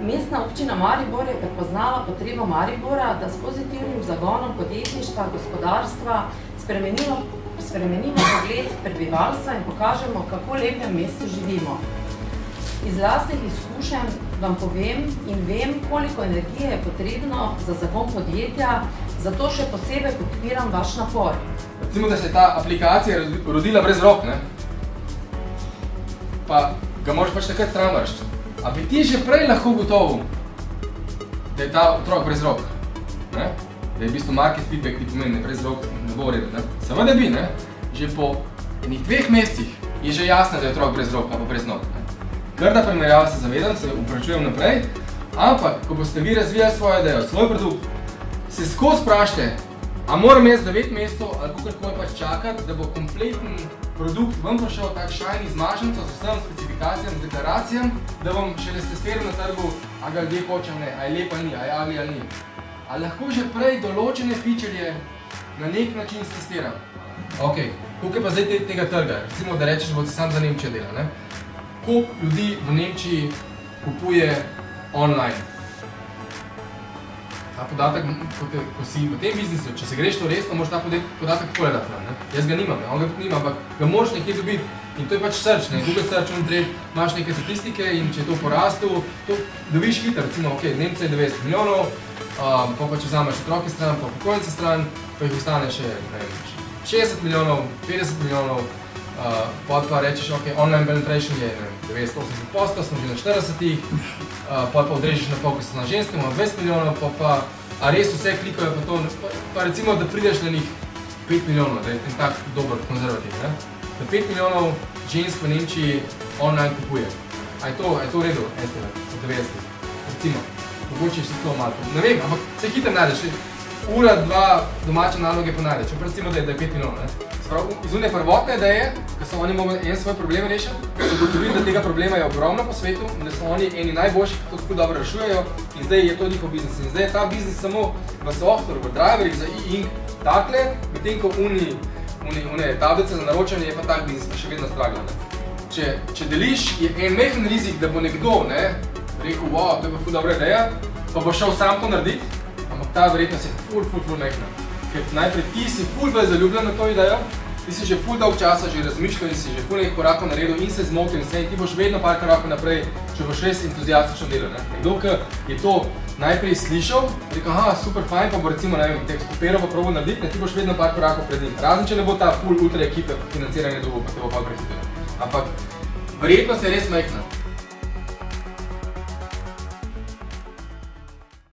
Mestna občina Maribor je prepoznala potrebo Maribora, da s pozitivnim zagonom podjetništva, gospodarstva spremenimo pogled prebivalstva in pokažemo, kako lepem mestu živimo. Iz lastnih izkušenj vam povem in vem, koliko energije je potrebno za zagon podjetja, zato še posebej podpiram vaš napor. Recimo, da se je ta aplikacija rodila brez rok, ne? Pa ga moraš pač takrat stran vršiti. A bi ti že prej lahko gotovil, da je ta otrok brez rok, ne? Da je v bistvu market feedback, ki pomeni, da brez rok ne bo v redu, ne? Seveda bi, ne? Že po enih 2 mesecih je že jasno, da je otrok brez rok ali pa brez nog, ne? Grda primerjava se zavedam, se upravičujem naprej, ampak, ko boste vi razvijali svojo idejo, svoj produkt, se skozi vprašajte, a moram jaz 9 mesecev ali kakorkoli pač čakati, da bo kompleten produkt vam prišel tak shiny z mašnico, z vsem specifikacijam, z deklaracijam, da vam šele testiral na trgu, a ga ljudje hoče ali ne, a je lep ali ni, a je ugly ali ni. A lahko že prej določene featurje na nek način testiram. Ok, koliko je pa zdaj tega trga? Recimo, da rečeš, da bo se sam za Nemčijo dela, ne? Koliko ljudi v Nemčiji kupuje online? Ta podatek, ko si v tem biznisu, če se greš to resno, moraš ta podatek takole dati nam, ne? Jaz ga nimam, on ga nima, ampak ga moraš nekje dobiti. In to je pač search, ne? Google search, imaš neke statistike in če je to porastel, to dobiš hitro. Recimo, ok, Nemce je 90 milijonov, pa če vzameš otroke stran, pa pokojnice stran, pa jih ostane še 60 milijonov, 50 milijonov, pa rečeš, ok, online penetration je 90-80%, smo že na 40-ih, pa odrežeš na pol, ko so na ženske, imamo 20 milijonov, pa a res vse klikajo pa to, pa recimo, da prideš na njih 5 milijonov, da je ten tak dober konzervativ, ne? Da 5 milijonov žensk v Nemčiji online kupuje. A je to v redu, estimate, od 90-ih, recimo, mogoče še to malo, ne vem, ampak se hitro najdeš, ura, 2 domače naloge pa najdeš, recimo, da je 5 milijonov, ne? Iz one prvotne ideje, ko so oni mogli en svoj problem rešiti, so ugotovili, da tega problema je ogromno po svetu in da so oni eni najboljši, ki to tako dobro rešujejo in zdaj je to njihov biznis. In zdaj je ta biznis samo v software, v driverih za e-ink takle, medtem ko une tablice za naročanje je pa tak biznis, pa še vedno stragla. Če deliš, je en majhen rizik, da bo nekdo rekel, wow, to je pa ful dobra ideja, pa bo šel sam to narediti, ampak ta verjetnost je ful majhna. Ker najprej ti si ful bolj zaljubljen na to idejo, ti si že ful dolg časa že razmišljal in si že ful nekaj korakov naredil in se zmotil in ti boš vedno par korakov naprej, če boš res entuzijastično delal. Nekdo, ki je to najprej slišal, rekel, aha, super fajn, pa bo recimo, ne vem, tekst kopero pa probal narediti, ti boš vedno par korakov pred njim. Razen, če ne bo ta ful ultra ekipe financiranja dobil, pa te bo pa prehitelo. Ampak verjetnost je res majhna.